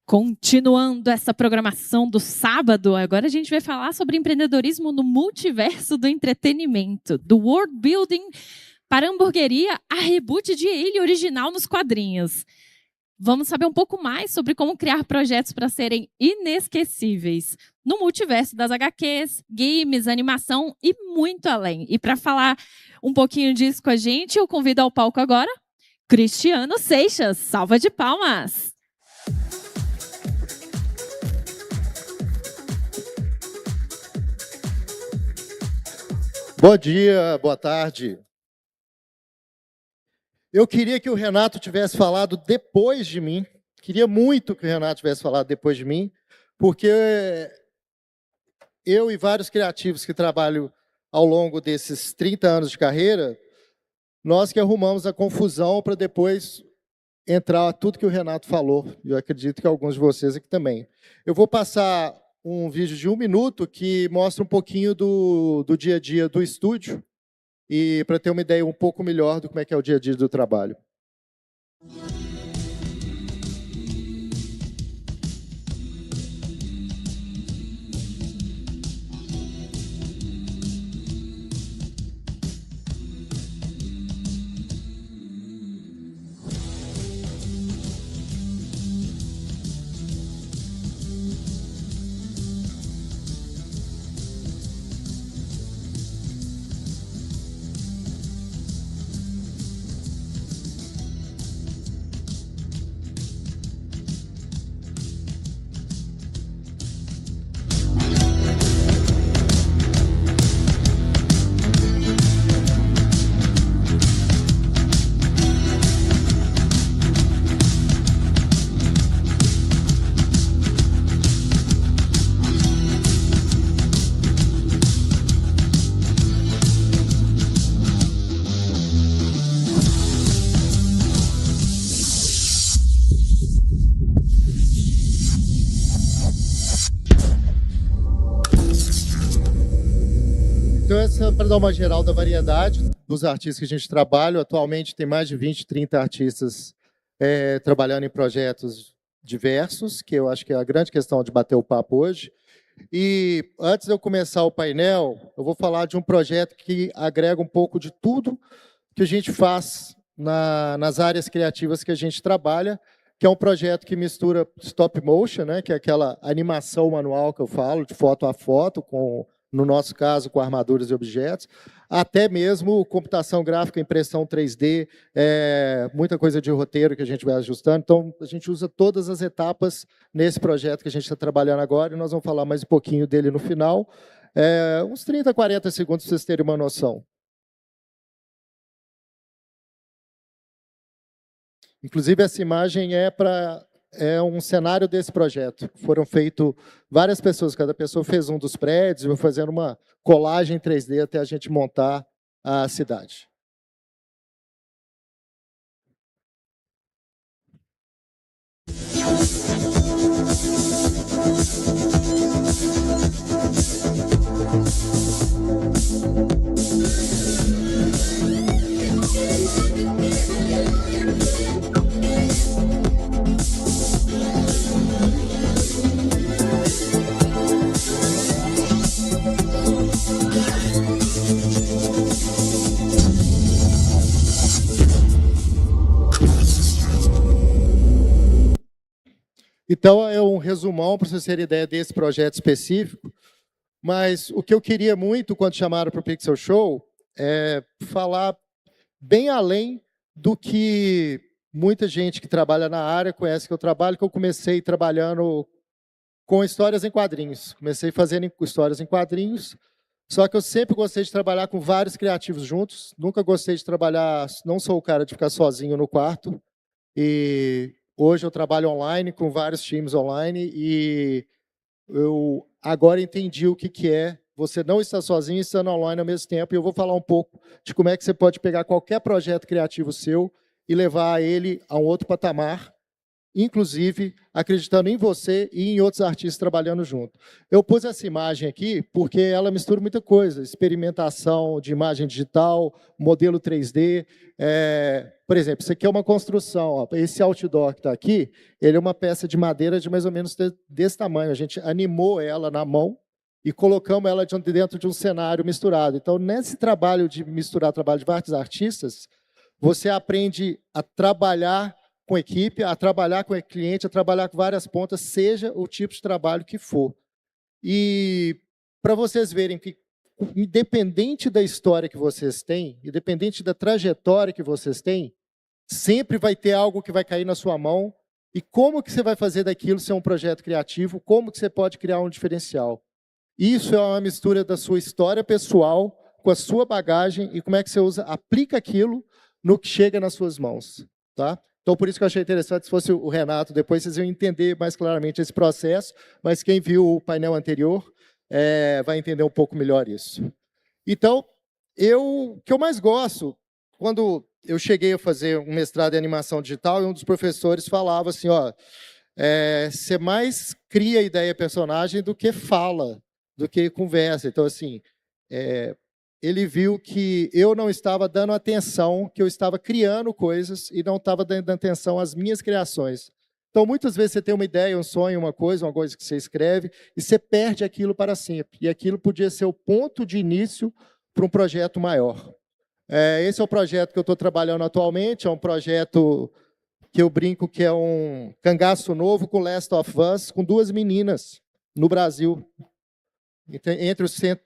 Continuando essa programação do sábado, agora a gente vai falar sobre empreendedorismo no multiverso do entretenimento, do world building para a hamburgueria a reboot de ele original nos quadrinhos. Vamos saber um pouco mais sobre como criar projetos para serem inesquecíveis no multiverso das HQs, games, animação e muito além. E para falar um pouquinho disso com a gente, eu convido ao palco agora Cristiano Seixas. Salva de palmas! Bom dia, boa tarde. Eu queria que o Renato tivesse falado depois de mim. Queria muito que o Renato tivesse falado depois de mim, porque eu e vários criativos que trabalham ao longo desses 30 anos de carreira, nós que arrumamos a confusão para depois entrar tudo que o Renato falou. Eu acredito que alguns de vocês aqui também. Eu vou passar um vídeo de 1 minuto que mostra um pouquinho do dia a dia do estúdio e para ter uma ideia um pouco melhor do como é que é o dia a dia do trabalho. Então, essa é para dar uma geral da variedade dos artistas que a gente trabalha. Atualmente tem mais de 20, 30 artistas trabalhando em projetos diversos, que eu acho que é a grande questão de bater o papo hoje. E antes de eu começar o painel, eu vou falar de um projeto que agrega um pouco de tudo que a gente faz nas áreas criativas que a gente trabalha, que é um projeto que mistura stop motion, né, que é aquela animação manual que eu falo, de foto a foto, no nosso caso, com armaduras e objetos, até mesmo computação gráfica, impressão 3D, muita coisa de roteiro que a gente vai ajustando. Então, a gente usa todas as etapas nesse projeto que a gente está trabalhando agora, e nós vamos falar mais um pouquinho dele no final. Uns 30, 40 segundos para vocês terem uma noção. Inclusive, essa imagem é um cenário desse projeto. Foram feitas várias pessoas, cada pessoa fez um dos prédios, vou fazendo uma colagem 3D até a gente montar a cidade. Então, é um resumão para vocês terem ideia desse projeto específico, mas o que eu queria muito, quando chamaram para o Pixel Show, é falar bem além do que muita gente que trabalha na área conhece que eu trabalho, que eu comecei trabalhando com histórias em quadrinhos. Comecei fazendo histórias em quadrinhos, só que eu sempre gostei de trabalhar com vários criativos juntos, nunca gostei de trabalhar, não sou o cara de ficar sozinho no quarto, e hoje eu trabalho online, com vários times online, e eu agora entendi o que é você não estar sozinho e estando online ao mesmo tempo, e eu vou falar um pouco de como é que você pode pegar qualquer projeto criativo seu e levar ele a um outro patamar, inclusive acreditando em você e em outros artistas trabalhando junto. Eu pus essa imagem aqui porque ela mistura muita coisa, experimentação de imagem digital, modelo 3D. Por exemplo, isso aqui é uma construção. Ó, esse outdoor que está aqui, ele é uma peça de madeira de mais ou menos desse tamanho. A gente animou ela na mão e colocamos ela dentro de um cenário misturado. Então, nesse trabalho de misturar trabalho de vários artistas, você aprende a trabalhar com equipe, a trabalhar com o cliente, a trabalhar com várias pontas, seja o tipo de trabalho que for. E para vocês verem que, independente da história que vocês têm, independente da trajetória que vocês têm, sempre vai ter algo que vai cair na sua mão. E como que você vai fazer daquilo ser um projeto criativo? Como que você pode criar um diferencial? Isso é uma mistura da sua história pessoal com a sua bagagem e como é que você aplica aquilo no que chega nas suas mãos. Tá? Então, por isso que eu achei interessante, se fosse o Renato, depois vocês iam entender mais claramente esse processo, mas quem viu o painel anterior vai entender um pouco melhor isso. Então, o que eu mais gosto, quando eu cheguei a fazer um mestrado em animação digital, e um dos professores falava assim, ó, você mais cria ideia personagem do que fala, do que conversa. Então, assim, ele viu que eu não estava dando atenção, que eu estava criando coisas e não estava dando atenção às minhas criações. Então, muitas vezes você tem uma ideia, um sonho, uma coisa que você escreve, e você perde aquilo para sempre. E aquilo podia ser o ponto de início para um projeto maior. Esse é o projeto que eu estou trabalhando atualmente, é um projeto que eu brinco que é um cangaço novo com Last of Us, com 2 meninas no Brasil.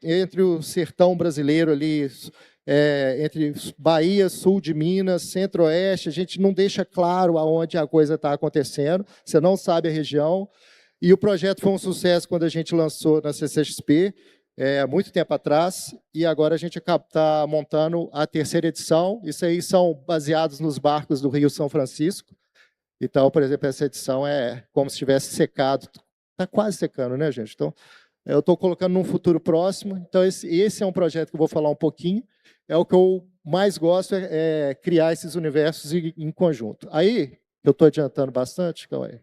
Entre o sertão brasileiro ali, entre Bahia, sul de Minas, centro-oeste, a gente não deixa claro aonde a coisa está acontecendo, você não sabe a região. E o projeto foi um sucesso quando a gente lançou na CCXP, há muito tempo atrás, e agora a gente está montando a 3ª edição. Isso aí são baseados nos barcos do Rio São Francisco. Então, por exemplo, essa edição é como se tivesse secado. Está quase secando, né, gente? Então, eu estou colocando num futuro próximo. Então, esse é um projeto que eu vou falar um pouquinho. É o que eu mais gosto, é criar esses universos em conjunto. Aí, eu estou adiantando bastante, calma aí.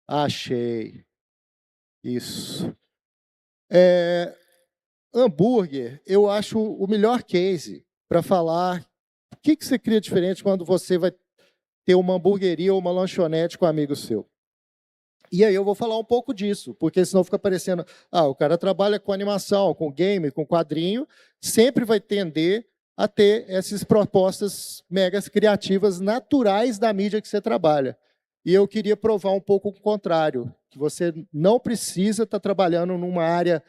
Achei. Isso. Hambúrguer, eu acho o melhor case para falar o que você cria diferente quando você vai ter uma hamburgueria ou uma lanchonete com um amigo seu. E aí eu vou falar um pouco disso, porque senão fica parecendo, o cara trabalha com animação, com game, com quadrinho, sempre vai tender a ter essas propostas mega criativas naturais da mídia que você trabalha. E eu queria provar um pouco o contrário, que você não precisa estar trabalhando numa área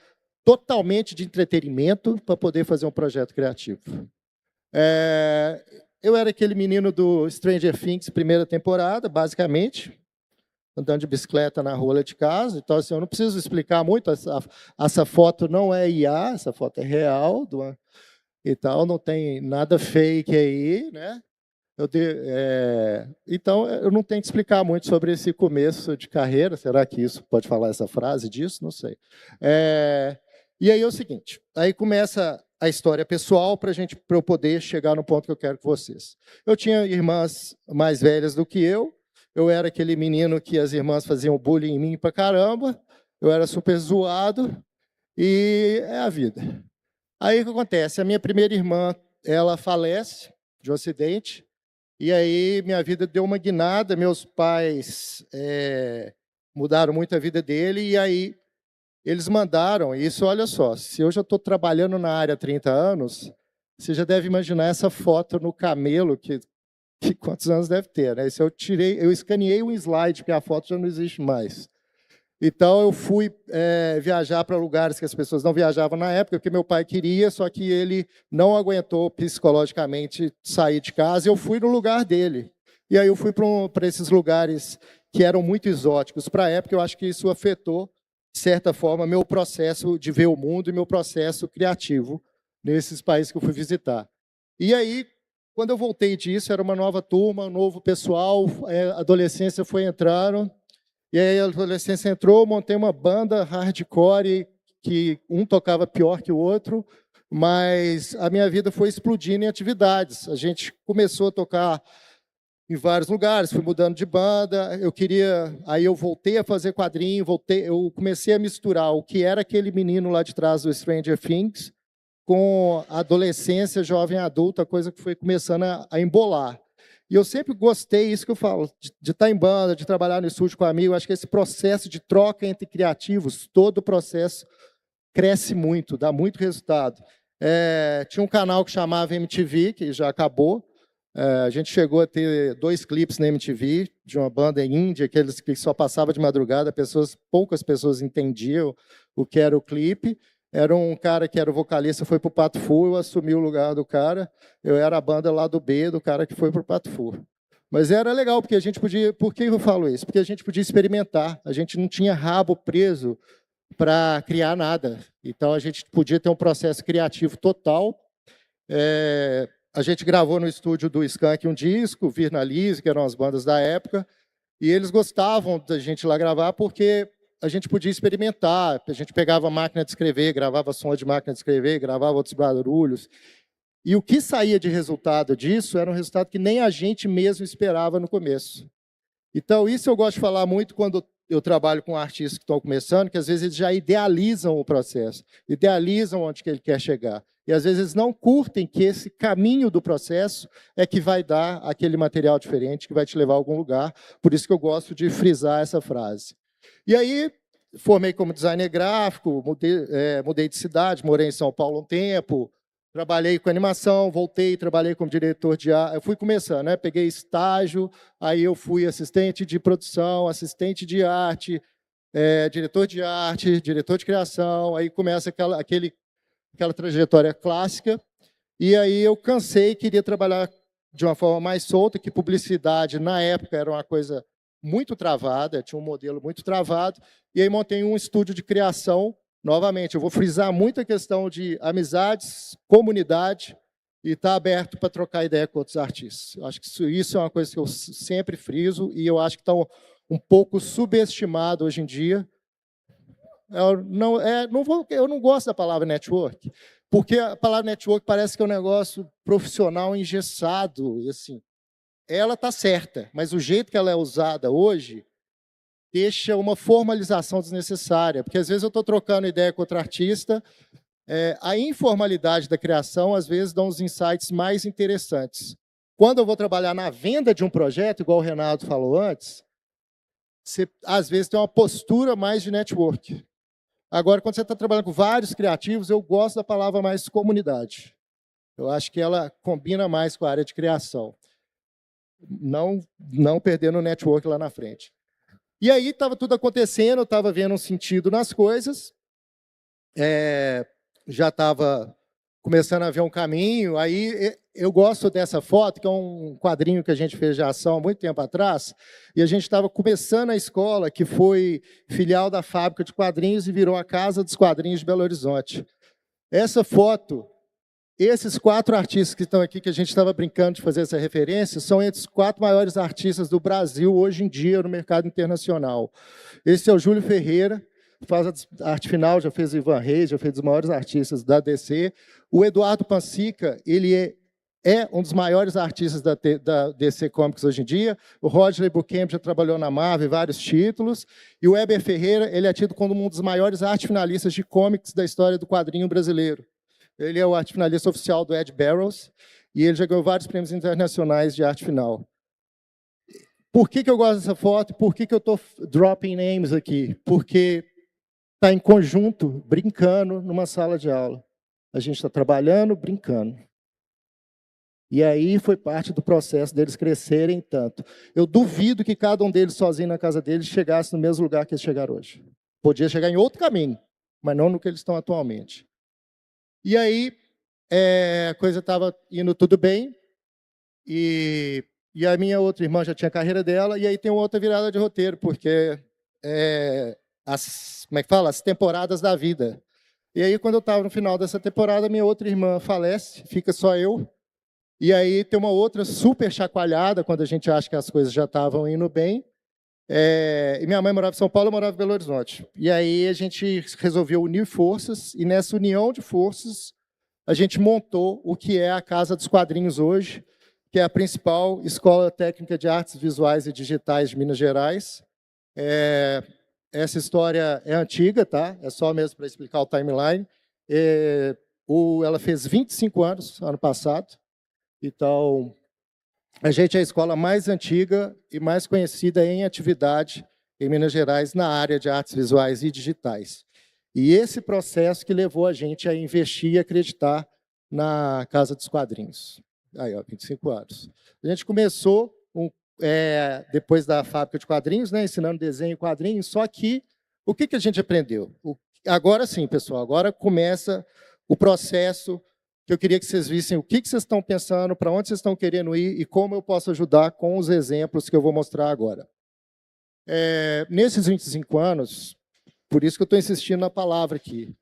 totalmente de entretenimento para poder fazer um projeto criativo. Eu era aquele menino do Stranger Things, 1ª temporada, basicamente, andando de bicicleta na rua de casa. Então, assim, eu não preciso explicar muito, essa foto não é IA, essa foto é real, então não tem nada fake aí, né? Então, eu não tenho que explicar muito sobre esse começo de carreira. Será que isso pode falar essa frase disso? Não sei. E aí é o seguinte, aí começa a história pessoal para eu poder chegar no ponto que eu quero com vocês. Eu tinha irmãs mais velhas do que eu era aquele menino que as irmãs faziam bullying em mim pra caramba, eu era super zoado, e é a vida. Aí o que acontece? A minha primeira irmã, ela falece de um acidente, e aí minha vida deu uma guinada, meus pais mudaram muito a vida dele, e aí eles mandaram isso. Olha só, se eu já estou trabalhando na área há 30 anos, você já deve imaginar essa foto no camelo, que quantos anos deve ter, né? Isso eu escaneei um slide, porque a foto já não existe mais. Então, eu fui viajar para lugares que as pessoas não viajavam na época, porque meu pai queria, só que ele não aguentou psicologicamente sair de casa, e eu fui no lugar dele. E aí eu fui para esses lugares que eram muito exóticos para a época. Eu acho que isso afetou, de certa forma, meu processo de ver o mundo e meu processo criativo nesses países que eu fui visitar. E aí, quando eu voltei disso, era uma nova turma, um novo pessoal, a adolescência foi entrando. E aí a adolescência entrou, montei uma banda hardcore, que um tocava pior que o outro, mas a minha vida foi explodindo em atividades. A gente começou a tocar em vários lugares, fui mudando de banda, aí eu voltei a fazer quadrinho, eu comecei a misturar o que era aquele menino lá de trás do Stranger Things com a adolescência, jovem adulta, coisa que foi começando a embolar. E eu sempre gostei, isso que eu falo, de estar em banda, de trabalhar no estúdio com amigo. Acho que esse processo de troca entre criativos, todo o processo cresce muito, dá muito resultado. Tinha um canal que chamava MTV, que já acabou. A gente chegou a ter 2 clipes na MTV, de uma banda índia, aqueles que só passava de madrugada, poucas pessoas entendiam o que era o clipe. Era um cara que era o vocalista, foi para o Pato Fu, eu assumi o lugar do cara, eu era a banda lá do B, do cara que foi para o Pato Fu. Mas era legal, porque a gente podia... Por que eu falo isso? Porque a gente podia experimentar, a gente não tinha rabo preso para criar nada. Então, a gente podia ter um processo criativo total. A gente gravou no estúdio do Skank um disco, Virnalize, que eram as bandas da época, e eles gostavam da gente lá gravar porque a gente podia experimentar, a gente pegava a máquina de escrever, gravava som de máquina de escrever, gravava outros barulhos. E o que saía de resultado disso era um resultado que nem a gente mesmo esperava no começo. Então, isso eu gosto de falar muito quando eu trabalho com artistas que estão começando, que às vezes eles já idealizam o processo, idealizam onde que ele quer chegar. E às vezes eles não curtem que esse caminho do processo é que vai dar aquele material diferente, que vai te levar a algum lugar. Por isso que eu gosto de frisar essa frase. E aí, formei como designer gráfico, mudei de cidade, morei em São Paulo um tempo, trabalhei com animação, voltei, trabalhei como diretor de arte. Eu fui começando, né? Peguei estágio, aí eu fui assistente de produção, assistente de arte, diretor de arte, diretor de criação, aí começa aquela trajetória clássica, e aí eu cansei, queria trabalhar de uma forma mais solta, que publicidade, na época, era uma coisa muito travada, tinha um modelo muito travado, e aí montei um estúdio de criação. Novamente, eu vou frisar muito a questão de amizades, comunidade, e estar aberto para trocar ideia com outros artistas. Eu acho que isso é uma coisa que eu sempre friso, e eu acho que está um pouco subestimado hoje em dia. Eu não gosto da palavra network, porque a palavra network parece que é um negócio profissional engessado, e assim, ela está certa, mas o jeito que ela é usada hoje deixa uma formalização desnecessária, porque às vezes eu estou trocando ideia com outro artista, a informalidade da criação às vezes dá uns insights mais interessantes. Quando eu vou trabalhar na venda de um projeto, igual o Renato falou antes, você às vezes tem uma postura mais de network. Agora, quando você está trabalhando com vários criativos, eu gosto da palavra mais comunidade. Eu acho que ela combina mais com a área de criação. Não perdendo o network lá na frente. E aí estava tudo acontecendo, eu estava vendo um sentido nas coisas, já estava começando a ver um caminho. Aí eu gosto dessa foto, que é um quadrinho que a gente fez de ação há muito tempo atrás, e a gente estava começando a escola, que foi filial da fábrica de quadrinhos e virou a Casa dos Quadrinhos de Belo Horizonte. Essa foto, esses 4 artistas que estão aqui, que a gente estava brincando de fazer essa referência, são entre os 4 maiores artistas do Brasil hoje em dia no mercado internacional. Esse é o Júlio Ferreira, faz a arte final, já fez o Ivan Reis, já fez os maiores artistas da DC. O Eduardo Pansica, ele é um dos maiores artistas da DC Comics hoje em dia. O Rodney Buchamp já trabalhou na Marvel, vários títulos. E o Weber Ferreira, ele é tido como um dos maiores arte finalistas de comics da história do quadrinho brasileiro. Ele é o arte finalista oficial do Ed Barrows, e ele já ganhou vários prêmios internacionais de arte final. Por que eu gosto dessa foto? Por que eu estou dropping names aqui? Porque está em conjunto, brincando, numa sala de aula. A gente está trabalhando, brincando. E aí foi parte do processo deles crescerem tanto. Eu duvido que cada um deles, sozinho na casa deles, chegasse no mesmo lugar que eles chegaram hoje. Podia chegar em outro caminho, mas não no que eles estão atualmente. E aí, a coisa estava indo tudo bem, e a minha outra irmã já tinha a carreira dela, e aí tem outra virada de roteiro, porque as temporadas da vida. E aí, quando eu estava no final dessa temporada, minha outra irmã falece, fica só eu, e aí tem uma outra super chacoalhada, quando a gente acha que as coisas já estavam indo bem. E minha mãe morava em São Paulo, eu morava em Belo Horizonte. E aí a gente resolveu unir forças, e nessa união de forças, a gente montou o que é a Casa dos Quadrinhos hoje. que é a principal escola técnica de artes visuais e digitais de Minas Gerais. Essa história é antiga, tá? É só mesmo para explicar o timeline. Ela fez 25 anos ano passado. Então, a gente é a escola mais antiga e mais conhecida em atividade em Minas Gerais na área de artes visuais e digitais. E esse processo que levou a gente a investir e acreditar na Casa dos Quadrinhos. Aí, ó, 25 anos. A gente começou depois da fábrica de quadrinhos, né, ensinando desenho e quadrinhos, só que o que a gente aprendeu? Agora sim, pessoal, agora começa o processo que eu queria que vocês vissem o que vocês estão pensando, para onde vocês estão querendo ir e como eu posso ajudar com os exemplos que eu vou mostrar agora. Nesses 25 anos, por isso que eu estou insistindo na palavra aqui,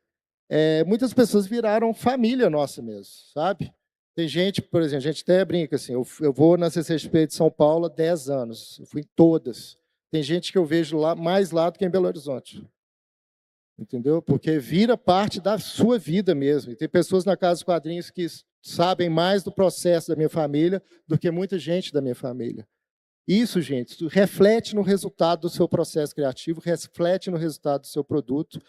muitas pessoas viraram família nossa mesmo, sabe? Tem gente, por exemplo, a gente até brinca assim, eu vou na CCXP de São Paulo há 10 anos, eu fui em todas. Tem gente que eu vejo lá, mais lá do que em Belo Horizonte. Entendeu? Porque vira parte da sua vida mesmo. E tem pessoas na Casa dos Quadrinhos que sabem mais do processo da minha família do que muita gente da minha família. Isso, gente, isso reflete no resultado do seu processo criativo, reflete no resultado do seu produto,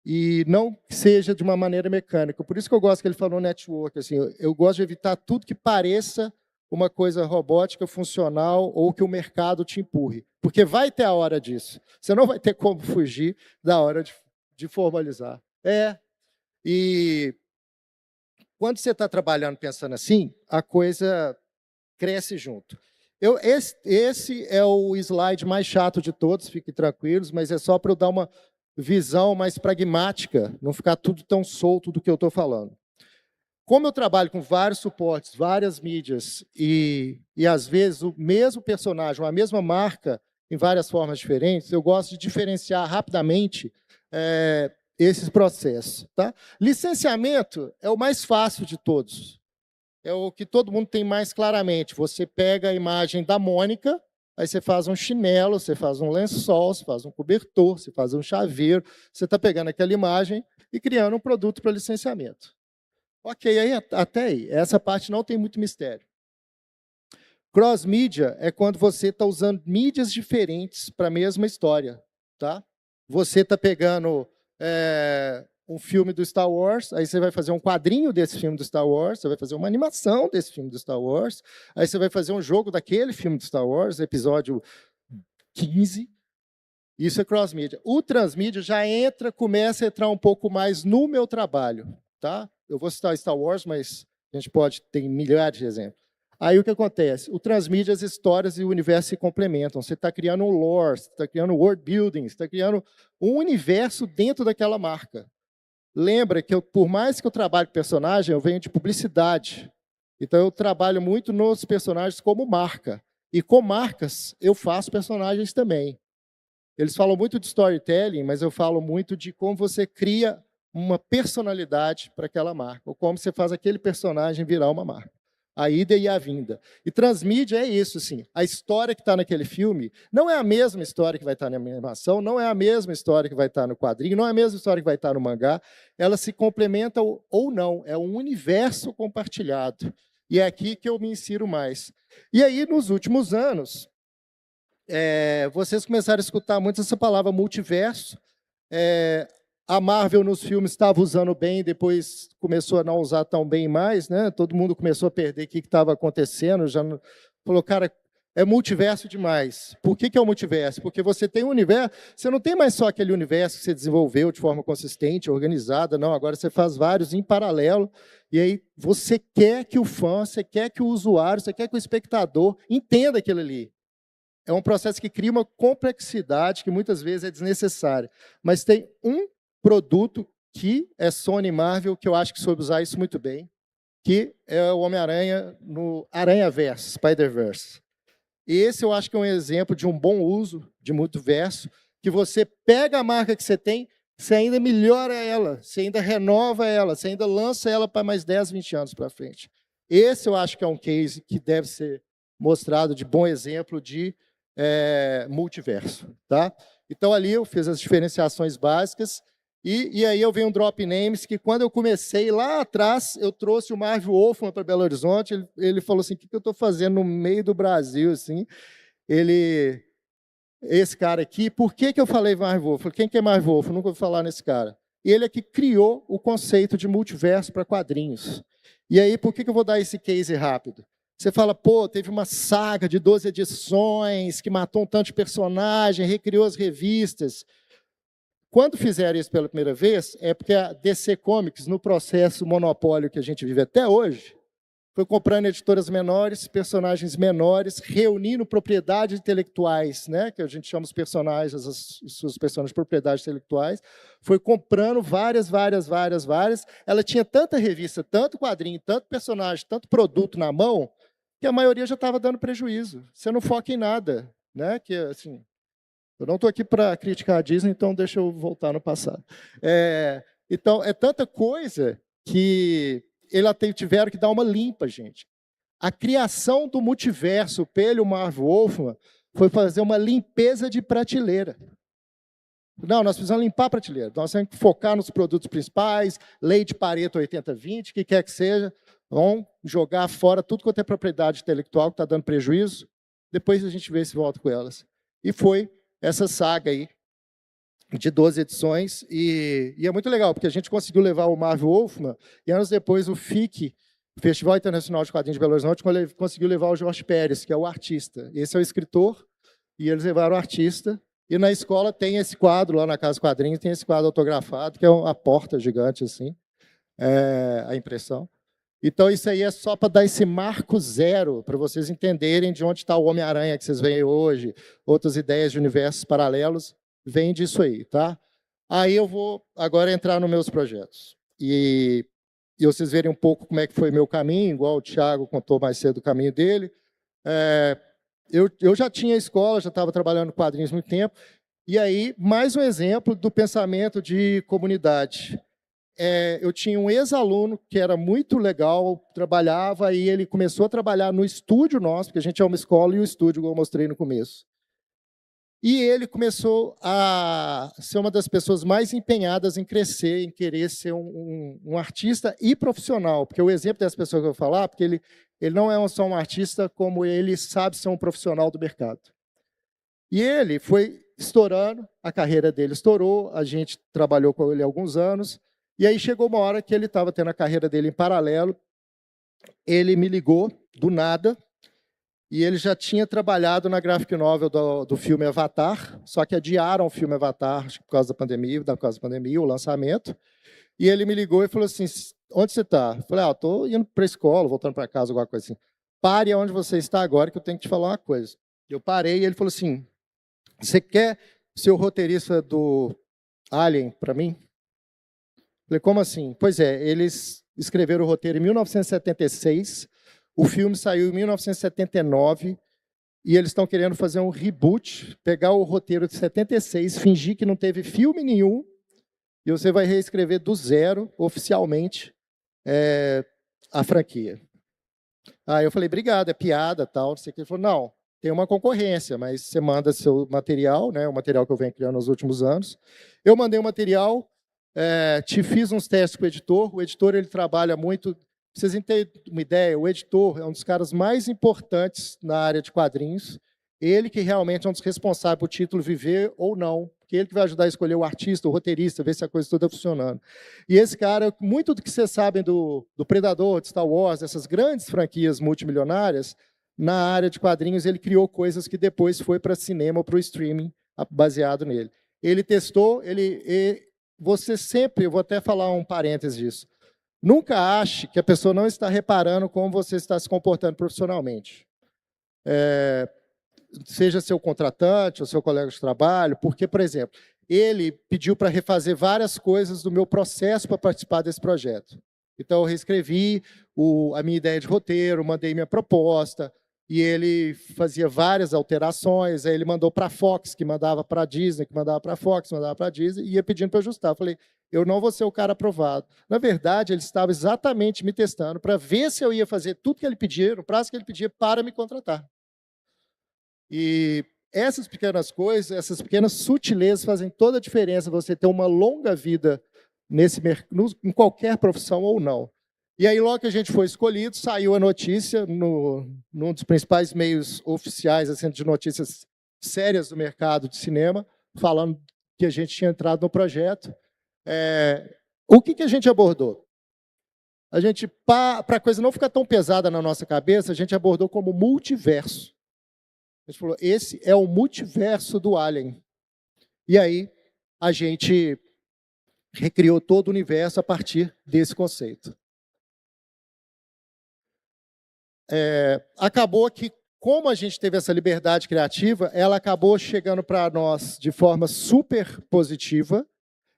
e não seja de uma maneira mecânica. Por isso que eu gosto que ele falou network. Assim, eu gosto de evitar tudo que pareça uma coisa robótica, funcional, ou que o mercado te empurre. Porque vai ter a hora disso. Você não vai ter como fugir da hora de formalizar. E quando você está trabalhando pensando assim, a coisa cresce junto. Esse é o slide mais chato de todos, fiquem tranquilos, mas é só para eu dar uma visão mais pragmática, não ficar tudo tão solto do que eu estou falando. Como eu trabalho com vários suportes, várias mídias, e às vezes o mesmo personagem, a mesma marca, em várias formas diferentes, eu gosto de diferenciar rapidamente esses processos. Tá? Licenciamento é o mais fácil de todos. É o que todo mundo tem mais claramente. Você pega a imagem da Mônica, aí você faz um chinelo, você faz um lençol, você faz um cobertor, você faz um chaveiro. Você está pegando aquela imagem e criando um produto para licenciamento. Ok, aí, até aí. Essa parte não tem muito mistério. Cross-mídia é quando você está usando mídias diferentes para a mesma história. Tá? Você está pegando um filme do Star Wars, aí você vai fazer um quadrinho desse filme do Star Wars, você vai fazer uma animação desse filme do Star Wars, aí você vai fazer um jogo daquele filme do Star Wars, episódio 15. Isso é cross-mídia. O transmídia já começa a entrar um pouco mais no meu trabalho. Tá? Eu vou citar Star Wars, mas a gente ter milhares de exemplos. Aí o que acontece? O transmídia, as histórias e o universo se complementam. Você está criando um lore, você está criando world building, você está criando um universo dentro daquela marca. Lembra que, por mais que eu trabalhe com personagem, eu venho de publicidade. Então, eu trabalho muito nos personagens como marca. E com marcas, eu faço personagens também. Eles falam muito de storytelling, mas eu falo muito de como você cria uma personalidade para aquela marca, ou como você faz aquele personagem virar uma marca. A ida e a vinda. E transmídia é isso, assim. A história que está naquele filme não é a mesma história que vai estar na animação, não é a mesma história que vai estar no quadrinho, não é a mesma história que vai estar no mangá. Ela se complementa ou não. É um universo compartilhado. E é aqui que eu me insiro mais. E aí, nos últimos anos, vocês começaram a escutar muito essa palavra multiverso. A Marvel nos filmes estava usando bem, depois começou a não usar tão bem mais, né? Todo mundo começou a perder o que estava acontecendo, já falou, cara, é multiverso demais. Por que é o multiverso? Porque você tem um universo, você não tem mais só aquele universo que você desenvolveu de forma consistente, organizada, não, agora você faz vários em paralelo, e aí você quer que o fã, você quer que o usuário, você quer que o espectador entenda aquilo ali. É um processo que cria uma complexidade que muitas vezes é desnecessária. Mas tem um produto que é Sony e Marvel, que eu acho que soube usar isso muito bem, que é o Homem-Aranha no Aranhaverse, Spider-Verse. Esse eu acho que é um exemplo de um bom uso de multiverso, que você pega a marca que você tem, você ainda melhora ela, você ainda renova ela, você ainda lança ela para mais 10, 20 anos para frente. Esse eu acho que é um case que deve ser mostrado de bom exemplo de multiverso. Tá? Então, ali eu fiz as diferenciações básicas, E aí eu venho um Drop Names, que quando eu comecei lá atrás, eu trouxe o Marv Wolfman para Belo Horizonte, ele falou assim, o que eu estou fazendo no meio do Brasil? Assim? Esse cara aqui, por que eu falei Marv Wolfman? Quem que é Marv Wolfman? Nunca ouvi falar nesse cara. Ele é que criou o conceito de multiverso para quadrinhos. E aí, por que eu vou dar esse case rápido? Você fala, pô, teve uma saga de 12 edições, que matou um tanto de personagem, recriou as revistas. Quando fizeram isso pela primeira vez, é porque a DC Comics, no processo monopólio que a gente vive até hoje, foi comprando editoras menores, personagens menores, reunindo propriedades intelectuais, né, que a gente chama os personagens, as suas personagens de propriedades intelectuais, foi comprando várias. Ela tinha tanta revista, tanto quadrinho, tanto personagem, tanto produto na mão, que a maioria já estava dando prejuízo. Você não foca em nada, né? Que assim, eu não estou aqui para criticar a Disney, então deixa eu voltar no passado. Então, é tanta coisa que tiveram que dar uma limpa, gente. A criação do multiverso pelo Marv Wolfman foi fazer uma limpeza de prateleira. Não, nós precisamos limpar a prateleira. Nós temos que focar nos produtos principais, lei de Pareto 80-20, o que quer que seja. Vamos jogar fora tudo quanto é propriedade intelectual que está dando prejuízo. Depois a gente vê se volta com elas. E foi essa saga aí de 12 edições. E é muito legal, porque a gente conseguiu levar o Marv Wolfman, e anos depois o FIC, Festival Internacional de Quadrinhos de Belo Horizonte, conseguiu levar o Jorge Pérez, que é o artista. Esse é o escritor, e eles levaram o artista. E na escola tem esse quadro, lá na Casa Quadrinhos, tem esse quadro autografado, que é uma porta gigante, assim, a impressão. Então, isso aí é só para dar esse marco zero, para vocês entenderem de onde está o Homem-Aranha que vocês veem hoje, outras ideias de universos paralelos, vem disso aí, tá? Aí eu vou agora entrar nos meus projetos. E vocês verem um pouco como é que foi meu caminho, igual o Thiago contou mais cedo o caminho dele. Eu já tinha escola, já estava trabalhando com quadrinhos há muito tempo, e aí, mais um exemplo do pensamento de comunidade. Eu tinha um ex-aluno que era muito legal, trabalhava, e ele começou a trabalhar no estúdio nosso, porque a gente é uma escola e o estúdio, como eu mostrei no começo. E ele começou a ser uma das pessoas mais empenhadas em crescer, em querer ser um artista e profissional, porque o exemplo dessa pessoa que eu vou falar, porque ele não é só um artista, como ele sabe ser um profissional do mercado. E ele foi estourando, a carreira dele estourou, a gente trabalhou com ele há alguns anos, e aí chegou uma hora que ele estava tendo a carreira dele em paralelo, ele me ligou do nada, e ele já tinha trabalhado na graphic novel do filme Avatar, só que adiaram o filme Avatar por causa da pandemia, o lançamento, e ele me ligou e falou assim, onde você está? Eu falei, estou indo para a escola, voltando para casa, alguma coisa assim. Pare onde você está agora que eu tenho que te falar uma coisa. Eu parei e ele falou assim, você quer ser o roteirista do Alien para mim? Falei, como assim? Pois é, eles escreveram o roteiro em 1976, o filme saiu em 1979, e eles estão querendo fazer um reboot, pegar o roteiro de 76, fingir que não teve filme nenhum, e você vai reescrever do zero, oficialmente, a franquia. Aí eu falei, obrigado, é piada, tal, não sei o que. Ele falou, não, tem uma concorrência, mas você manda seu material, né, o material que eu venho criando nos últimos anos. Eu mandei o material, te fiz uns testes com o editor ele trabalha muito, pra vocês terem uma ideia, o editor é um dos caras mais importantes na área de quadrinhos, ele que realmente é um dos responsáveis por o título viver ou não, porque ele que vai ajudar a escolher o artista, o roteirista, ver se a coisa toda está funcionando. E esse cara, muito do que vocês sabem do Predador, de Star Wars, dessas grandes franquias multimilionárias, na área de quadrinhos ele criou coisas que depois foi para cinema ou para o streaming, baseado nele. Ele testou, você sempre, eu vou até falar um parênteses disso, nunca ache que a pessoa não está reparando como você está se comportando profissionalmente. Seja seu contratante ou seu colega de trabalho, porque, por exemplo, ele pediu para refazer várias coisas do meu processo para participar desse projeto. Então, eu reescrevi a minha ideia de roteiro, mandei minha proposta, e ele fazia várias alterações, aí ele mandou para a Fox, que mandava para a Disney, que mandava para a Fox, mandava para a Disney, e ia pedindo para ajustar. Eu falei, eu não vou ser o cara aprovado. Na verdade, ele estava exatamente me testando para ver se eu ia fazer tudo que ele pedia, no prazo que ele pedia, para me contratar. E essas pequenas coisas, essas pequenas sutilezas fazem toda a diferença você ter uma longa vida em qualquer profissão ou não. E aí, logo que a gente foi escolhido, saiu a notícia num dos principais meios oficiais assim, de notícias sérias do mercado de cinema, falando que a gente tinha entrado no projeto. O que a gente abordou? A gente, para a coisa não ficar tão pesada na nossa cabeça, a gente abordou como multiverso. A gente falou, esse é o multiverso do Alien. E aí, a gente recriou todo o universo a partir desse conceito. Acabou que, como a gente teve essa liberdade criativa, ela acabou chegando para nós de forma super positiva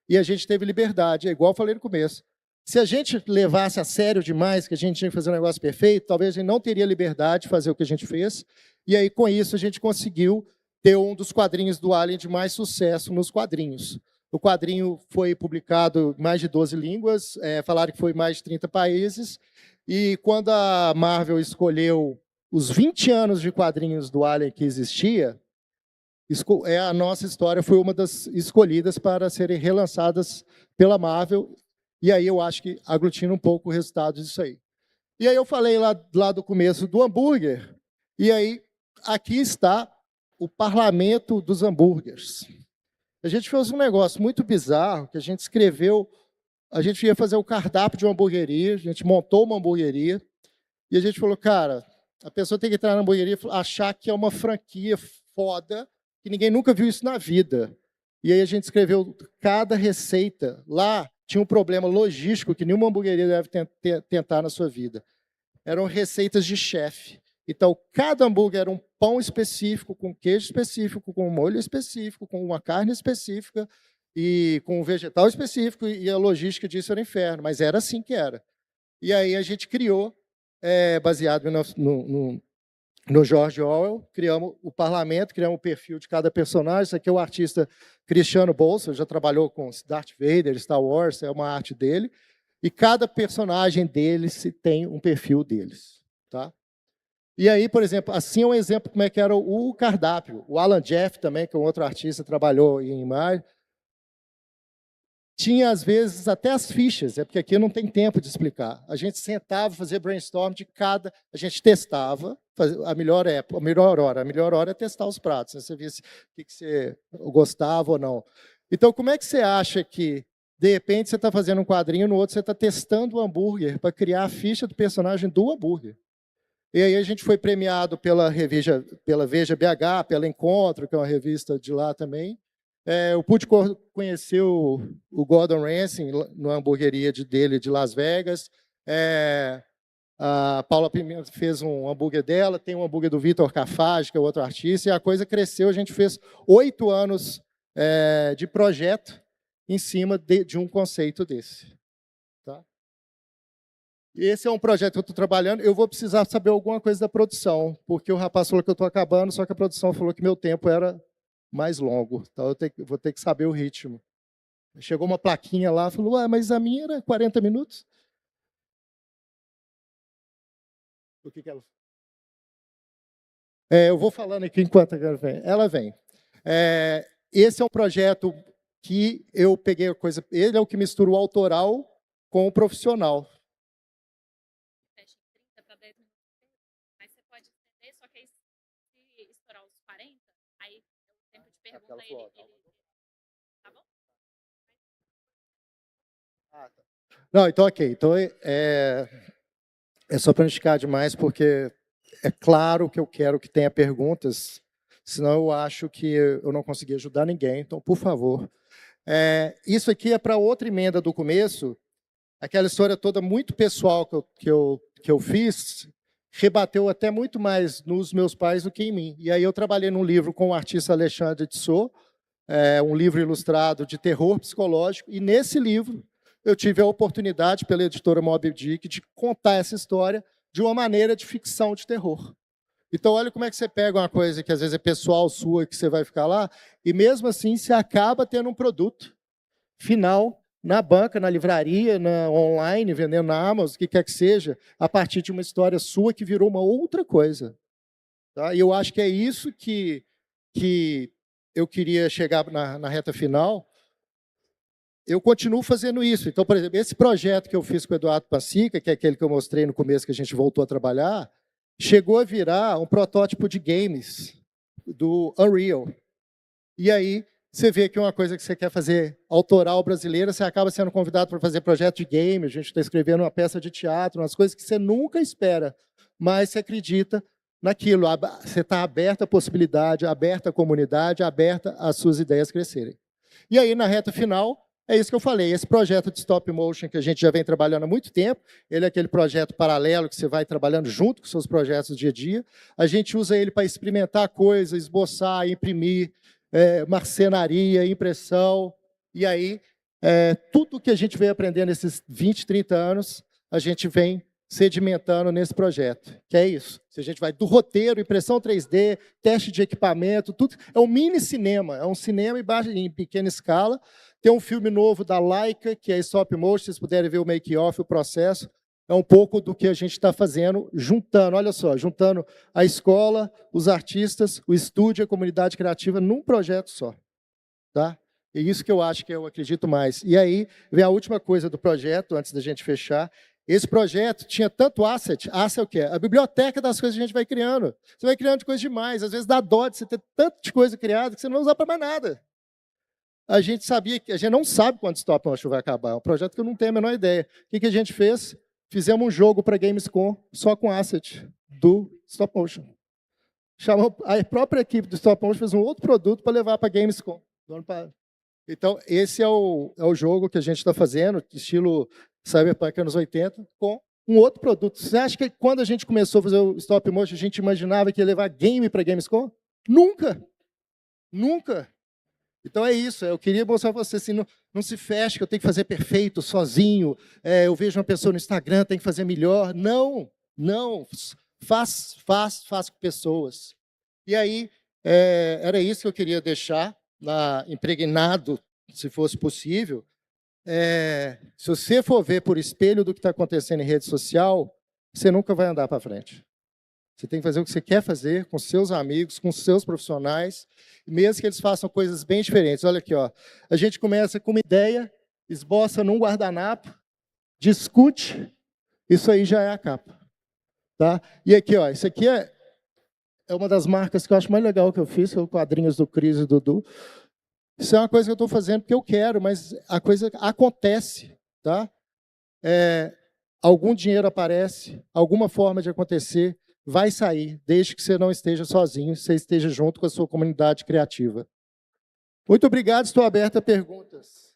e a gente teve liberdade, igual eu falei no começo. Se a gente levasse a sério demais, que a gente tinha que fazer um negócio perfeito, talvez a gente não teria liberdade de fazer o que a gente fez. E aí, com isso, a gente conseguiu ter um dos quadrinhos do Alien de mais sucesso nos quadrinhos. O quadrinho foi publicado em mais de 12 línguas, falaram que foi em mais de 30 países. E quando a Marvel escolheu os 20 anos de quadrinhos do Alien que existia, a nossa história foi uma das escolhidas para serem relançadas pela Marvel. E aí eu acho que aglutina um pouco o resultado disso aí. E aí eu falei lá do começo do hambúrguer, e aí aqui está o parlamento dos hambúrgueres. A gente fez um negócio muito bizarro, que a gente escreveu, a gente ia fazer o cardápio de uma hamburgueria, a gente montou uma hamburgueria, e a gente falou, cara, a pessoa tem que entrar na hamburgueria e achar que é uma franquia foda, que ninguém nunca viu isso na vida. E aí a gente escreveu cada receita. Lá tinha um problema logístico que nenhuma hamburgueria deve tentar na sua vida. Eram receitas de chefe. Então, cada hambúrguer era um pão específico, com queijo específico, com um molho específico, com uma carne específica e com um vegetal específico, e a logística disso era inferno, mas era assim que era. E aí a gente criou, baseado no George Orwell, criamos o parlamento, criamos o perfil de cada personagem. Esse aqui é o artista Cristiano Bolsa, já trabalhou com Darth Vader, Star Wars, é uma arte dele. E cada personagem deles tem um perfil deles. Tá? E aí, por exemplo, assim é um exemplo como é que era o cardápio. O Alan Jeff também, que é um outro artista, trabalhou em imagem. Tinha, às vezes, até as fichas, porque aqui não tem tempo de explicar. A gente sentava, fazia brainstorm de cada... A gente testava, a melhor hora. A melhor hora é testar os pratos, né? Você via o que você gostava ou não. Então, como é que você acha que, de repente, você está fazendo um quadrinho, no outro você está testando o hambúrguer para criar a ficha do personagem do hambúrguer? E aí a gente foi premiado pela Veja BH, pela Encontro, que é uma revista de lá também. Eu pude conhecer o Gordon Ramsay na hamburgueria dele de Las Vegas. A Paula Pimenta fez um hambúrguer dela, tem um hambúrguer do Vitor Cafage, que é outro artista, e a coisa cresceu. A gente fez 8 anos de projeto em cima de um conceito desse. Tá? Esse é um projeto que eu estou trabalhando. Eu vou precisar saber alguma coisa da produção, porque o rapaz falou que eu estou acabando, só que a produção falou que meu tempo era mais longo. Então, eu vou ter que saber o ritmo. Chegou uma plaquinha lá, falou, mas a minha era 40 minutos. O que ela... eu vou falando aqui enquanto ela vem. Ela vem. Esse é um projeto que eu peguei a coisa... Ele é o que mistura o autoral com o profissional. Fecha 30 para 10 minutos. Mas você pode entender, só que aí, se estourar os 40, aí o tempo de pergunta tá bom? Tá. Não, então ok. Então é só para não esticar demais, porque é claro que eu quero que tenha perguntas, senão eu acho que eu não consegui ajudar ninguém. Então, por favor. Isso aqui é para outra emenda do começo. Aquela história toda muito pessoal que eu fiz, rebateu até muito mais nos meus pais do que em mim. E aí eu trabalhei num livro com o artista Alexandre Tissot, um livro ilustrado de terror psicológico, e nesse livro eu tive a oportunidade, pela editora Moby Dick, de contar essa história de uma maneira de ficção de terror. Então, olha como é que você pega uma coisa que às vezes é pessoal sua, que você vai ficar lá, e mesmo assim você acaba tendo um produto final na banca, na livraria, online, vendendo na Amazon, o que quer que seja, a partir de uma história sua que virou uma outra coisa. Tá? E eu acho que é isso que que eu queria chegar na reta final, eu continuo fazendo isso. Então, por exemplo, esse projeto que eu fiz com o Eduardo Pacica, que é aquele que eu mostrei no começo que a gente voltou a trabalhar, chegou a virar um protótipo de games do Unreal. E aí, você vê que uma coisa que você quer fazer autoral brasileira, você acaba sendo convidado para fazer projeto de game, a gente está escrevendo uma peça de teatro, umas coisas que você nunca espera, mas você acredita naquilo, você está aberto à possibilidade, aberto à comunidade, aberta às suas ideias crescerem. E aí, na reta final, é isso que eu falei, esse projeto de stop motion que a gente já vem trabalhando há muito tempo, ele é aquele projeto paralelo que você vai trabalhando junto com seus projetos do dia a dia, a gente usa ele para experimentar coisas, esboçar, imprimir, marcenaria, impressão, e aí tudo que a gente vem aprendendo nesses 20, 30 anos, a gente vem sedimentando nesse projeto, que é isso. Se a gente vai do roteiro, impressão 3D, teste de equipamento, tudo é um mini cinema, é um cinema em pequena escala. Tem um filme novo da Laika, que é stop motion, se vocês puderem ver o make-off, o processo, é um pouco do que a gente está fazendo, juntando, olha só, juntando a escola, os artistas, o estúdio, a comunidade criativa num projeto só. Tá? É isso que eu acho que eu acredito mais. E aí vem a última coisa do projeto, antes da gente fechar. Esse projeto tinha tanto asset é o quê? A biblioteca das coisas que a gente vai criando. Você vai criando coisas demais, às vezes dá dó de você ter tanto de coisa criada que você não vai usar para mais nada. A gente não sabe quando stop motion vai acabar, é um projeto que eu não tenho a menor ideia. O que a gente fez? Fizemos um jogo para Gamescom só com asset do stop motion. A própria equipe do stop motion fez um outro produto para levar para Gamescom. Então, esse é o jogo que a gente está fazendo, estilo Cyberpunk anos 80, com um outro produto. Você acha que quando a gente começou a fazer o stop motion, a gente imaginava que ia levar game para Gamescom? Nunca! Nunca! Então é isso, eu queria mostrar para você, assim, não se feche que eu tenho que fazer perfeito, sozinho, eu vejo uma pessoa no Instagram, tem que fazer melhor. Não, faz com pessoas. E aí, era isso que eu queria deixar impregnado, se fosse possível. Se você for ver por espelho do que está acontecendo em rede social, você nunca vai andar para frente. Você tem que fazer o que você quer fazer com seus amigos, com seus profissionais, mesmo que eles façam coisas bem diferentes. Olha aqui, ó. A gente começa com uma ideia, esboça num guardanapo, discute, isso aí já é a capa. Tá? E aqui, ó, isso aqui é uma das marcas que eu acho mais legal que eu fiz, que é o quadrinhos do Cris e do Dudu. Isso é uma coisa que eu estou fazendo porque eu quero, mas a coisa acontece. Tá? Algum dinheiro aparece, alguma forma de acontecer, vai sair, desde que você não esteja sozinho, você esteja junto com a sua comunidade criativa. Muito obrigado, estou aberto a perguntas.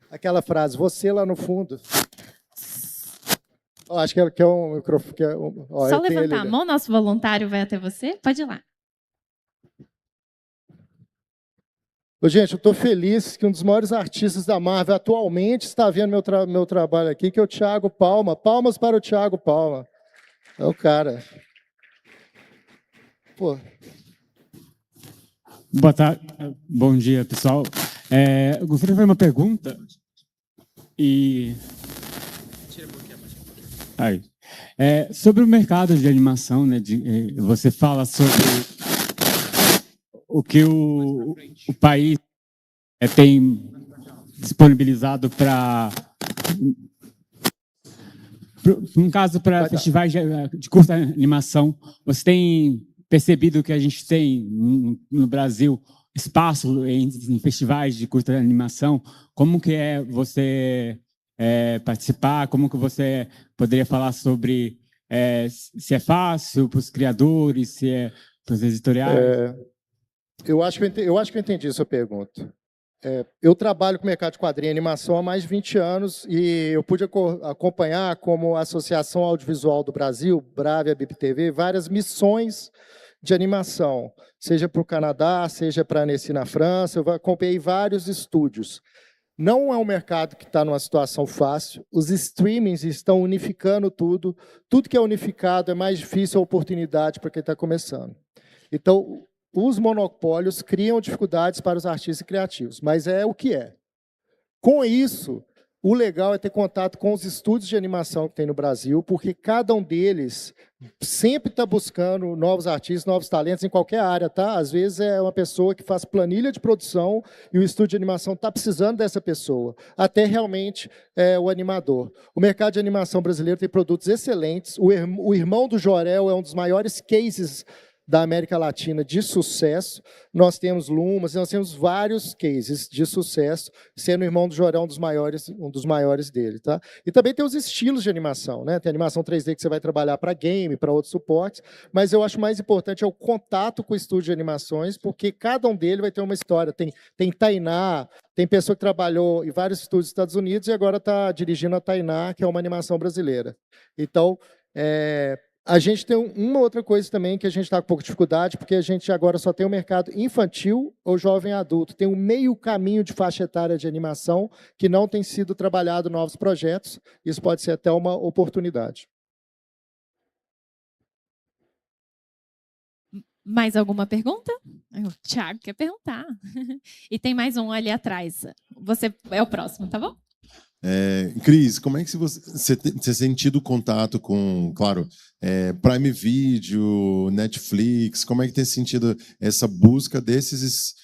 Aquela frase, você lá no fundo. Acho que é um microfone. Só levantar a mão, nosso voluntário vai até você. Pode ir lá. Gente, eu estou feliz que um dos maiores artistas da Marvel atualmente está vendo meu trabalho aqui, que é o Thiago Palma. Palmas para o Thiago Palma. É o cara. Pô. Boa tarde. Bom dia, pessoal. Eu gostaria de fazer uma pergunta. Sobre o mercado de animação, né? Você fala sobre o que o país tem disponibilizado para, no caso, para festivais de curta animação. Você tem percebido que a gente tem no Brasil espaço em festivais de curta animação? Como que é você participar? Como que você poderia falar sobre se é fácil para os criadores, se é para os editoriais? Eu acho que eu entendi a sua pergunta. Eu trabalho com o mercado de quadrinho e animação há mais de 20 anos e eu pude acompanhar, como Associação Audiovisual do Brasil, Brave, a BIPTV, várias missões de animação, seja para o Canadá, seja para a Annecy na França. Eu acompanhei vários estúdios. Não é um mercado que está numa situação fácil. Os streamings estão unificando tudo. Tudo que é unificado é mais difícil a oportunidade para quem está começando. Então, os monopólios criam dificuldades para os artistas criativos, mas é o que é. Com isso, O legal é ter contato com os estúdios de animação que tem no Brasil, porque cada um deles sempre está buscando novos artistas, novos talentos em qualquer área, tá? Às vezes é uma pessoa que faz planilha de produção e o estúdio de animação está precisando dessa pessoa, até realmente o animador. O mercado de animação brasileiro tem produtos excelentes. O Irmão do Jorel é um dos maiores cases da América Latina de sucesso. Nós temos Lumas, nós temos vários cases de sucesso, sendo o Irmão do Jorel um dos maiores dele. Tá? E também tem os estilos de animação, né? Tem animação 3D que você vai trabalhar para game, para outros suportes, mas eu acho mais importante é o contato com o estúdio de animações, porque cada um deles vai ter uma história. Tem Tainá, tem pessoa que trabalhou em vários estúdios dos Estados Unidos e agora está dirigindo a Tainá, que é uma animação brasileira. Então, a gente tem uma outra coisa também que a gente está com um pouco de dificuldade, porque a gente agora só tem o mercado infantil ou jovem adulto. Tem um meio caminho de faixa etária de animação que não tem sido trabalhado em novos projetos. Isso pode ser até uma oportunidade. Mais alguma pergunta? O Thiago quer perguntar. E tem mais um ali atrás. Você é o próximo, tá bom? Cris, como é que você tem sentido contato com, claro, Prime Video, Netflix, como é que tem sentido essa busca desses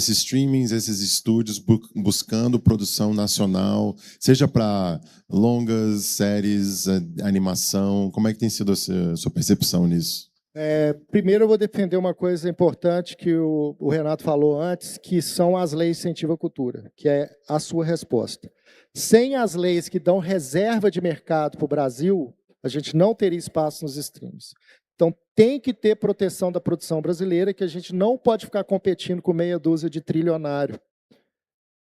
streamings, esses estúdios buscando produção nacional, seja para longas, séries, animação, como é que tem sido a sua percepção nisso? Primeiro eu vou defender uma coisa importante que o Renato falou antes, que são as leis de incentivo à cultura, que é a sua resposta. Sem as leis que dão reserva de mercado para o Brasil, a gente não teria espaço nos streams. Então, tem que ter proteção da produção brasileira, que a gente não pode ficar competindo com meia dúzia de trilionário.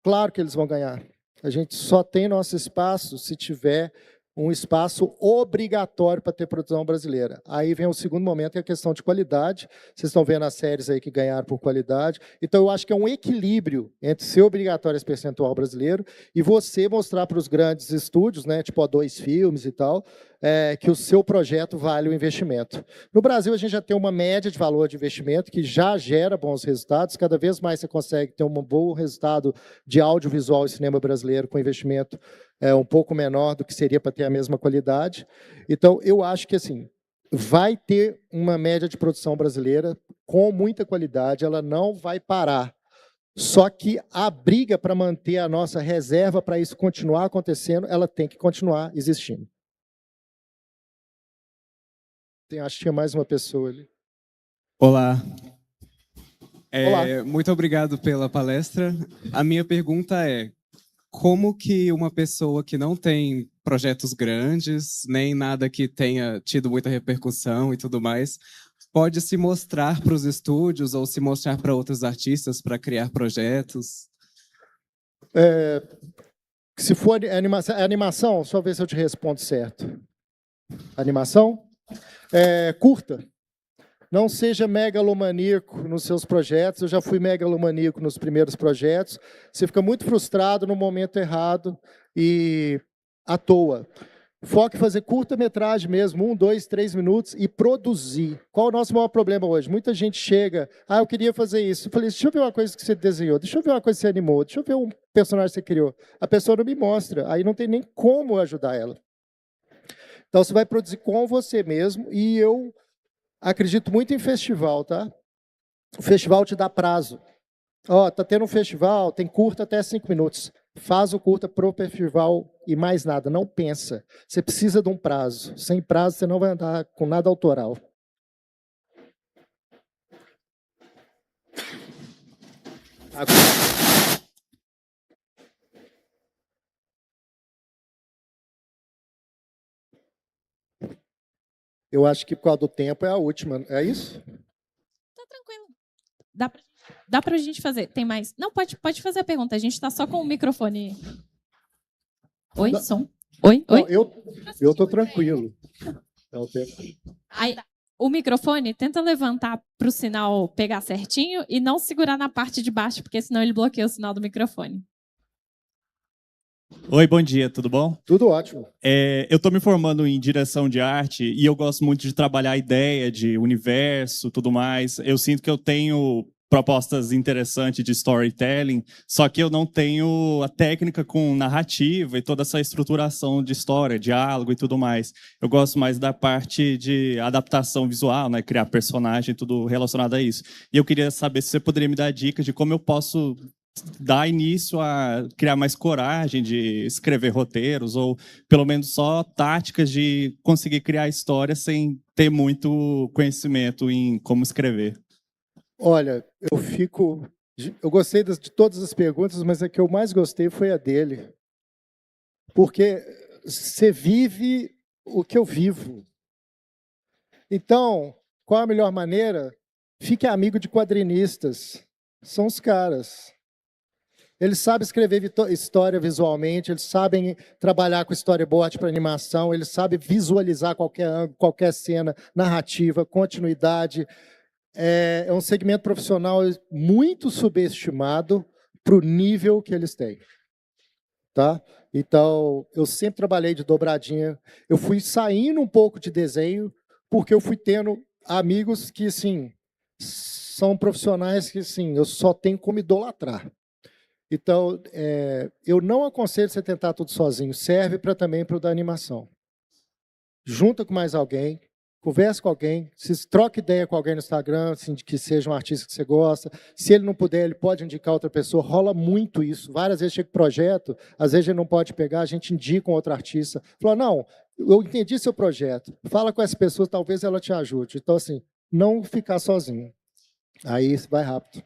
Claro que eles vão ganhar. A gente só tem nosso espaço se tiver um espaço obrigatório para ter produção brasileira. Aí vem o segundo momento, que é a questão de qualidade. Vocês estão vendo as séries aí que ganharam por qualidade. Então, eu acho que é um equilíbrio entre ser obrigatório esse percentual brasileiro e você mostrar para os grandes estúdios, né, tipo A2 Filmes e tal, que o seu projeto vale o investimento. No Brasil, a gente já tem uma média de valor de investimento que já gera bons resultados. Cada vez mais você consegue ter um bom resultado de audiovisual e cinema brasileiro com investimento um pouco menor do que seria para ter a mesma qualidade. Então, eu acho que assim, vai ter uma média de produção brasileira com muita qualidade, ela não vai parar. Só que a briga para manter a nossa reserva para isso continuar acontecendo, ela tem que continuar existindo. Acho que tinha mais uma pessoa ali. Olá. Olá. Muito obrigado pela palestra. A minha pergunta é: como que uma pessoa que não tem projetos grandes, nem nada que tenha tido muita repercussão e tudo mais, pode se mostrar para os estúdios ou se mostrar para outros artistas para criar projetos? Se for animação, só ver se eu te respondo certo. Animação? Curta. Não seja megalomaníaco nos seus projetos. Eu já fui megalomaníaco nos primeiros projetos. Você fica muito frustrado no momento errado e à toa. Foque em fazer curta-metragem mesmo, 1, 2, 3 minutos e produzir. Qual o nosso maior problema hoje? Muita gente chega, eu queria fazer isso. Eu falei, deixa eu ver uma coisa que você desenhou, deixa eu ver uma coisa que você animou, deixa eu ver um personagem que você criou. A pessoa não me mostra, aí não tem nem como ajudar ela. Então, você vai produzir com você mesmo e eu acredito muito em festival, tá? O festival te dá prazo. Tá tendo um festival, tem curta até 5 minutos. Faz o curta pro festival e mais nada, não pensa. Você precisa de um prazo. Sem prazo, você não vai andar com nada autoral. Eu acho que por causa do tempo é a última. É isso? Tá tranquilo. Dá pra gente fazer. Tem mais? Não, pode fazer a pergunta. A gente tá só com o microfone. Oi, som? Oi? Não, eu tô tranquilo. Aí, o microfone, tenta levantar para o sinal pegar certinho e não segurar na parte de baixo, porque senão ele bloqueia o sinal do microfone. Oi, bom dia, tudo bom? Tudo ótimo. Eu estou me formando em direção de arte e eu gosto muito de trabalhar a ideia de universo, tudo mais. Eu sinto que eu tenho propostas interessantes de storytelling, só que eu não tenho a técnica com narrativa e toda essa estruturação de história, diálogo e tudo mais. Eu gosto mais da parte de adaptação visual, né? Criar personagem, tudo relacionado a isso. E eu queria saber se você poderia me dar dicas de como eu posso dar início a criar mais coragem de escrever roteiros, ou pelo menos só táticas de conseguir criar história sem ter muito conhecimento em como escrever. Olha, eu gostei de todas as perguntas, mas a que eu mais gostei foi a dele. Porque você vive o que eu vivo. Então, qual a melhor maneira? Fique amigo de quadrinistas. São os caras. Eles sabem escrever história visualmente, eles sabem trabalhar com storyboard para animação, eles sabem visualizar qualquer ângulo, qualquer cena, narrativa, continuidade. É um segmento profissional muito subestimado para o nível que eles têm. Tá? Então, eu sempre trabalhei de dobradinha. Eu fui saindo um pouco de desenho, porque eu fui tendo amigos que, assim, são profissionais que, assim, eu só tenho como idolatrar. Então, eu não aconselho você tentar tudo sozinho. Serve também para o da animação. Junta com mais alguém, converse com alguém, se troca ideia com alguém no Instagram, assim, que seja um artista que você gosta. Se ele não puder, ele pode indicar outra pessoa. Rola muito isso. Várias vezes chega projeto, às vezes ele não pode pegar, a gente indica um outro artista. Fala, não, eu entendi seu projeto. Fala com essa pessoa, talvez ela te ajude. Então, assim, não ficar sozinho. Aí vai rápido.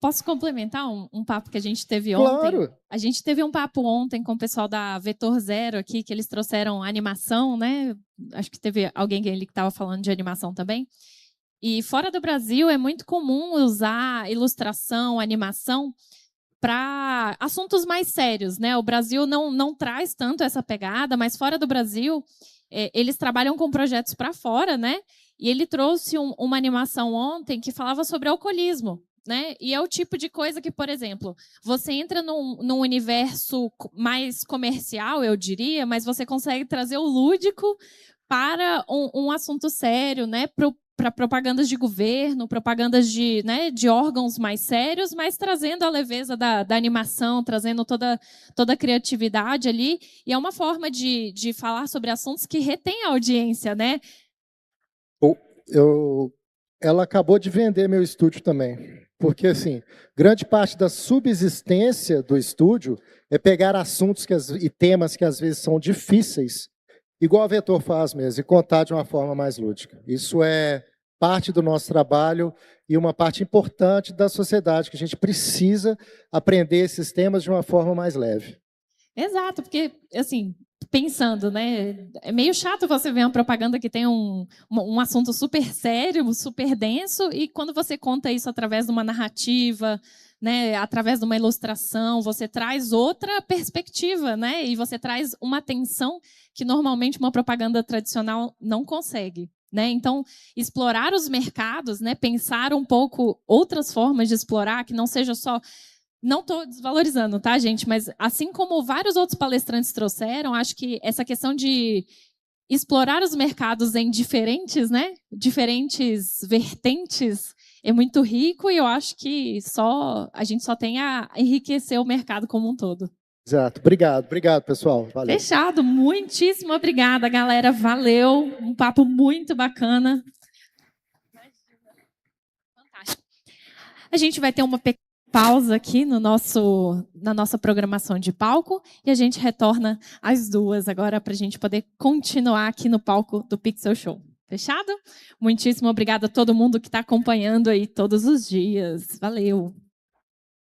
Posso complementar um papo que a gente teve ontem? Claro. A gente teve um papo ontem com o pessoal da Vetor Zero aqui, que eles trouxeram animação, né? Acho que teve alguém que estava falando de animação também. E fora do Brasil é muito comum usar ilustração, animação para assuntos mais sérios, né? O Brasil não traz tanto essa pegada, mas fora do Brasil eles trabalham com projetos para fora, né? E ele trouxe uma animação ontem que falava sobre alcoolismo. Né? E é o tipo de coisa que, por exemplo, você entra num universo mais comercial, eu diria, mas você consegue trazer o lúdico para um assunto sério, né? Para propagandas de governo, propagandas de órgãos mais sérios, mas trazendo a leveza da animação, trazendo toda a criatividade ali. E é uma forma de falar sobre assuntos que retém a audiência, né? Ela acabou de vender meu estúdio também. Porque, assim, grande parte da subsistência do estúdio é pegar assuntos e temas que, às vezes, são difíceis, igual a Vetor faz mesmo, e contar de uma forma mais lúdica. Isso é parte do nosso trabalho e uma parte importante da sociedade, que a gente precisa aprender esses temas de uma forma mais leve. Exato, porque, assim, pensando, né? É meio chato você ver uma propaganda que tem um assunto super sério, super denso, e quando você conta isso através de uma narrativa, né, através de uma ilustração, você traz outra perspectiva, né? E você traz uma atenção que normalmente uma propaganda tradicional não consegue. Né? Então, explorar os mercados, né? Pensar um pouco outras formas de explorar, que não seja só... Não estou desvalorizando, tá, gente? Mas assim como vários outros palestrantes trouxeram, acho que essa questão de explorar os mercados em diferentes vertentes é muito rico, e eu acho que a gente só tem a enriquecer o mercado como um todo. Exato. Obrigado, pessoal. Valeu. Fechado. Muitíssimo obrigada, galera. Valeu. Um papo muito bacana. Fantástico. A gente vai ter uma pequena pausa aqui na nossa programação de palco, e a gente retorna às 2 agora para a gente poder continuar aqui no palco do Pixel Show. Fechado? Muitíssimo obrigada a todo mundo que está acompanhando aí todos os dias. Valeu!